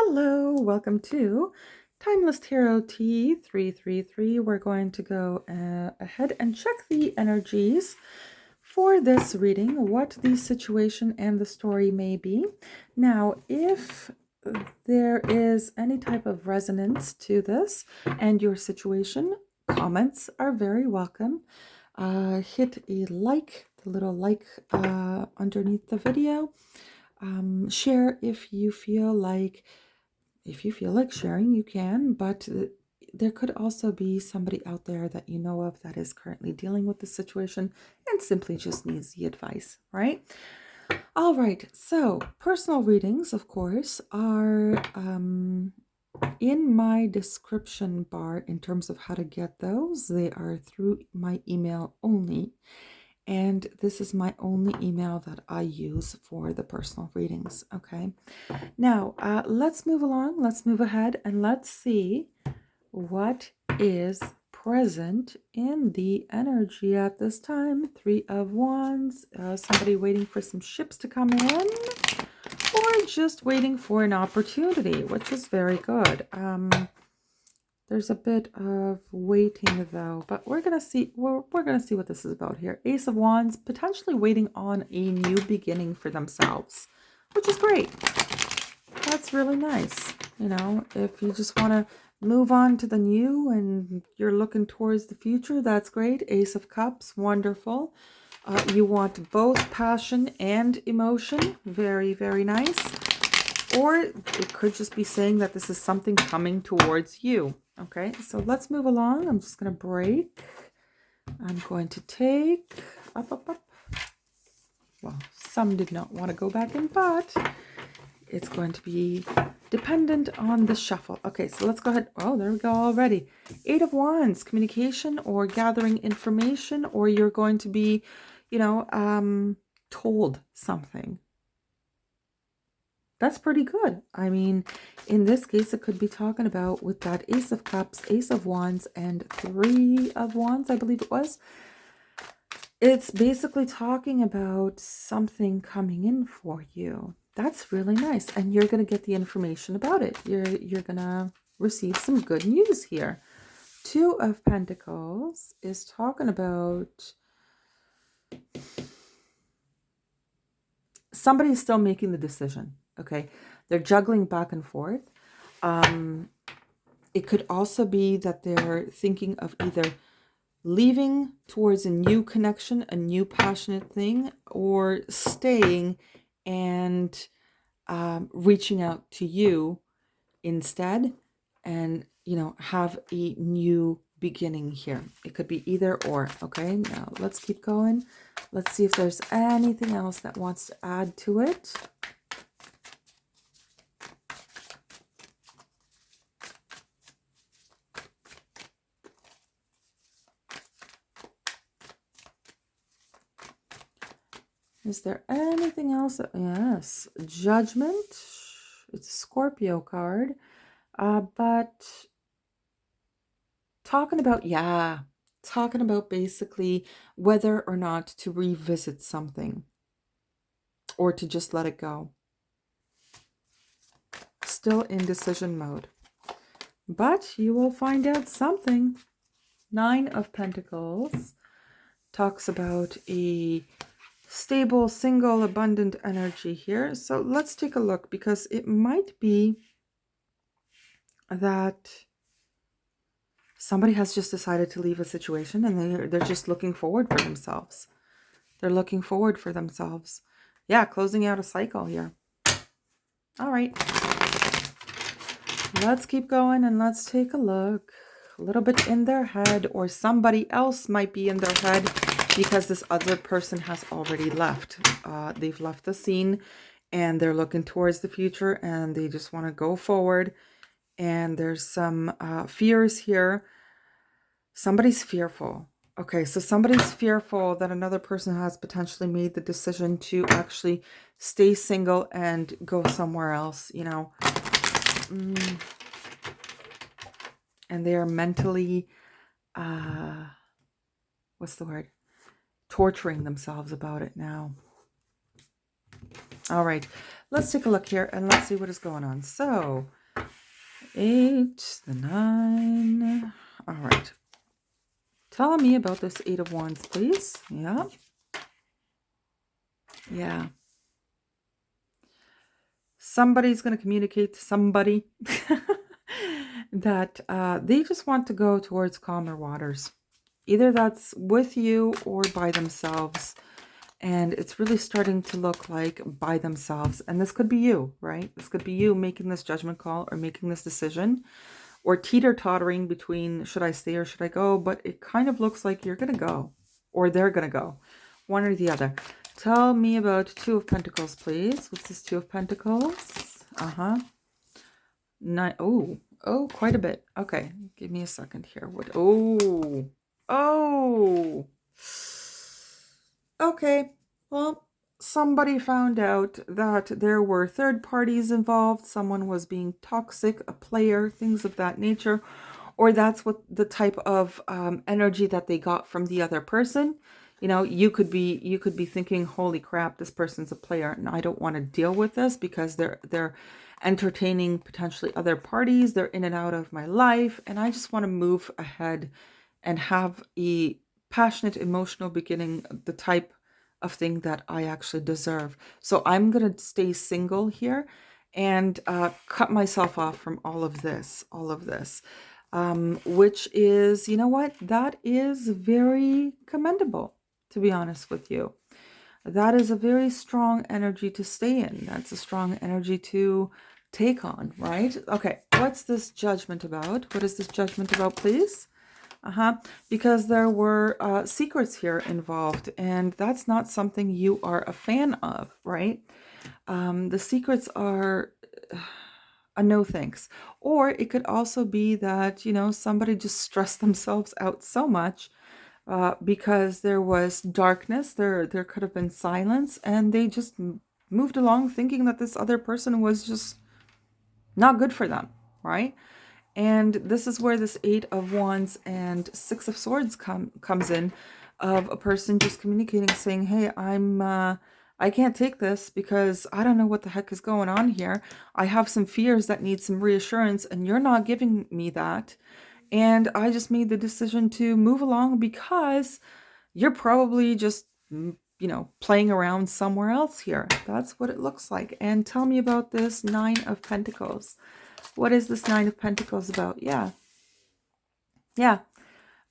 Hello, welcome to Timeless Tarot T333. We're going to go ahead and check the energies for this reading, what the situation and the story may be. Now, if there is any type of resonance to this and your situation, comments are very welcome. Hit a like, the little like underneath the video. Share if you feel like sharing, you can, but there could also be somebody out there that you know of that is currently dealing with the situation and simply just needs the advice, right? All right, so personal readings, of course, are in my description bar in terms of how to get those. They are through my email only. And this is my only email that I use for the personal readings, okay? Now, let's move along, let's move ahead, and let's see what is present in the energy at this time. Three of Wands, somebody waiting for some ships to come in, or just waiting for an opportunity, which is very good. There's a bit of waiting though, but we're gonna see what this is about here. Ace of Wands, potentially waiting on a new beginning for themselves, which is great. That's really nice. You know, if you just want to move on to the new and you're looking towards the future, that's great. Ace of Cups, wonderful. You want both passion and emotion, very, very nice. Or it could just be saying that this is something coming towards you. Okay, so let's move along. I'm just going to break. I'm going to take up. Well, some did not want to go back in, but it's going to be dependent on the shuffle. Okay, so let's go ahead. Oh, there we go already. Eight of Wands, communication or gathering information, or you're going to be, told something. That's pretty good. I mean, in this case, it could be talking about with that Ace of Cups, Ace of Wands, and Three of Wands, I believe it was. It's basically talking about something coming in for you. That's really nice. And you're going to get the information about it. You're going to receive some good news here. Two of Pentacles is talking about somebody is still making the decision. Okay, they're juggling back and forth. It could also be that they're thinking of either leaving towards a new connection, a new passionate thing, or staying and reaching out to you instead and, have a new beginning here. It could be either or. Okay, now let's keep going. Let's see if there's anything else that wants to add to it. Is there anything else? Yes, Judgment. It's a Scorpio card. But talking about basically whether or not to revisit something or to just let it go. Still in decision mode. But you will find out something. Nine of Pentacles talks about a stable, single, abundant energy here. So let's take a look, because it might be that somebody has just decided to leave a situation and they're just looking forward for themselves. They're looking forward for themselves. Yeah, closing out a cycle here. All right. Let's keep going and let's take a look. A little bit in their head, or somebody else might be in their head, because this other person has already left. They've left the scene and they're looking towards the future and they just want to go forward. And there's some fears here. Somebody's fearful. Okay, so somebody's fearful that another person has potentially made the decision to actually stay single and go somewhere else, And they are mentally, what's the word? Torturing themselves about it now. All right, let's take a look here and let's see what is going on. So 8, the 9. All right. Tell me about this 8 of Wands, please. Yeah. Yeah. Somebody's going to communicate to somebody that they just want to go towards calmer waters. Either that's with you or by themselves. And it's really starting to look like by themselves. And this could be you, right? This could be you making this judgment call or making this decision or teeter-tottering between should I stay or should I go? But it kind of looks like you're going to go or they're going to go. One or the other. Tell me about 2 of Pentacles, please. What's this 2 of Pentacles? Oh, quite a bit. Okay, give me a second here. What? Oh. Okay, well, somebody found out that there were third parties involved. Someone was being toxic, a player, things of that nature. Or that's what the type of energy that they got from the other person. You know, you could be thinking, holy crap, this person's a player and I don't want to deal with this because they're entertaining potentially other parties. They're in and out of my life and I just want to move ahead and have a passionate, emotional beginning, the type of thing that I actually deserve. So I'm going to stay single here and cut myself off from all of this. Which is, you know what, that is very commendable, to be honest with you. That is a very strong energy to stay in. That's a strong energy to take on, right? Okay, what's this judgment about? What is this judgment about, please? Because there were secrets here involved, and that's not something you are a fan of, right? The secrets are a no thanks. Or it could also be that, you know, somebody just stressed themselves out so much because there was darkness, there could have been silence, and they just moved along thinking that this other person was just not good for them, right? And this is where this 8 of Wands and 6 of Swords comes in, of a person just communicating, saying, hey, I can't take this because I don't know what the heck is going on here. I have some fears that need some reassurance and you're not giving me that. And I just made the decision to move along because you're probably just, you know, playing around somewhere else here. That's what it looks like. And tell me about this 9 of Pentacles. What is this 9 of Pentacles about? Yeah.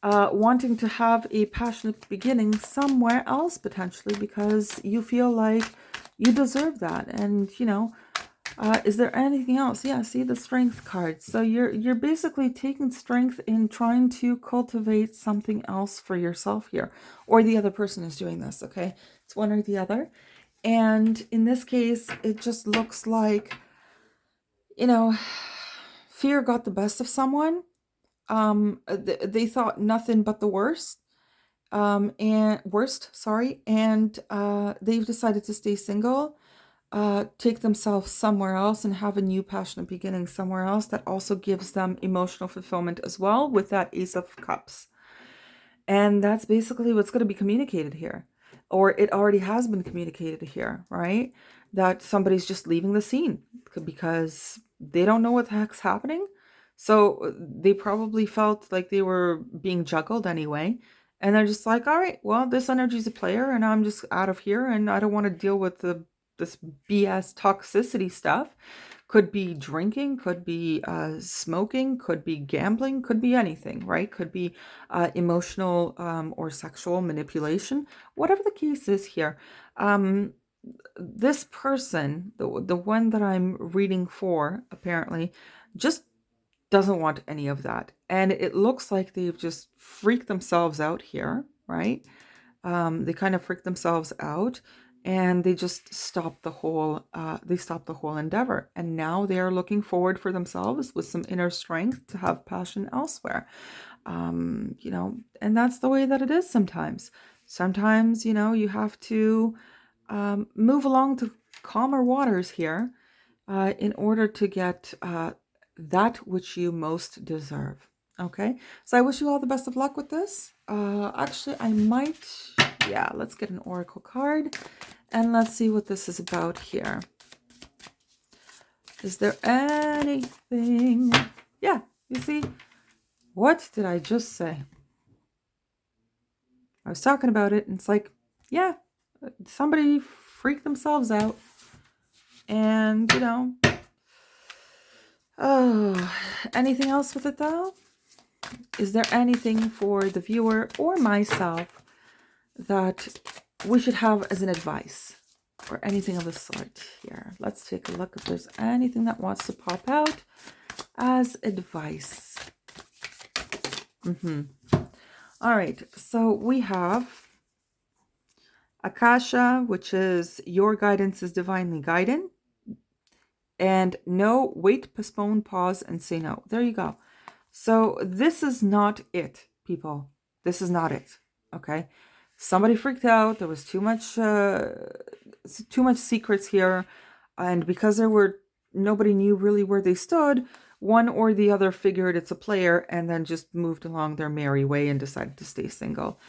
Wanting to have a passionate beginning somewhere else potentially because you feel like you deserve that. And, you know, is there anything else? Yeah, see the Strength card. So you're basically taking strength in trying to cultivate something else for yourself here. Or the other person is doing this, okay? It's one or the other. And in this case, it just looks like, you know, fear got the best of someone. They thought nothing but the worst. And they've decided to stay single, take themselves somewhere else and have a new passionate beginning somewhere else that also gives them emotional fulfillment as well, with that Ace of Cups. And that's basically what's going to be communicated here, or it already has been communicated here, right? That somebody's just leaving the scene because they don't know what the heck's happening. So they probably felt like they were being juggled anyway. And they're just like, all right, well, this energy's a player and I'm just out of here and I don't want to deal with this BS toxicity stuff. Could be drinking, could be smoking, could be gambling, could be anything, right? Could be emotional or sexual manipulation, whatever the case is here. This person, the one that I'm reading for, apparently, just doesn't want any of that. And it looks like they've just freaked themselves out here, right? They kind of freaked themselves out and they just stopped the whole endeavor. And now they are looking forward for themselves with some inner strength to have passion elsewhere. You know, and that's the way that it is sometimes. Sometimes, you know, you have to move along to calmer waters here in order to get that which you most deserve. Okay, so I wish you all the best of luck with this. Actually, let's get an oracle card and let's see what this is about here. Is there anything? Yeah, you see? What did I just say? I was talking about it, and it's like, yeah, somebody freaked themselves out. And, oh, anything else with it though? Is there anything for the viewer or myself that we should have as an advice or anything of the sort here? Let's take a look if there's anything that wants to pop out as advice. All right, so we have Akasha, which is your guidance is divinely guided. And no, wait, postpone, pause, and say no. There you go. So this is not it, people. This is not it. Okay. Somebody freaked out. There was too much secrets here. And because nobody knew really where they stood, one or the other figured it's a player and then just moved along their merry way and decided to stay single.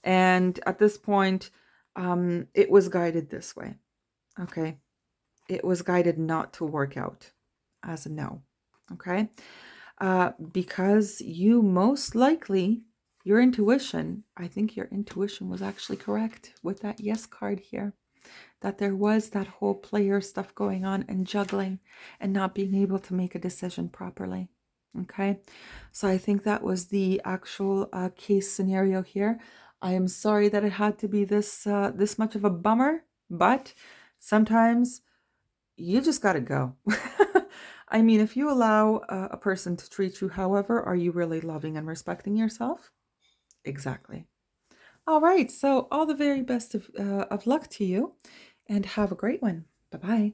And at this point, it was guided this way. Okay. It was guided not to work out as a no. Okay. Because you most likely, your intuition, I think your intuition was actually correct with that yes card here. That there was that whole player stuff going on and juggling and not being able to make a decision properly. Okay. So I think that was the actual case scenario here. I am sorry that it had to be this much of a bummer, but sometimes you just got to go. I mean, if you allow a person to treat you however, are you really loving and respecting yourself? Exactly. All right. So all the very best of luck to you and have a great one. Bye-bye.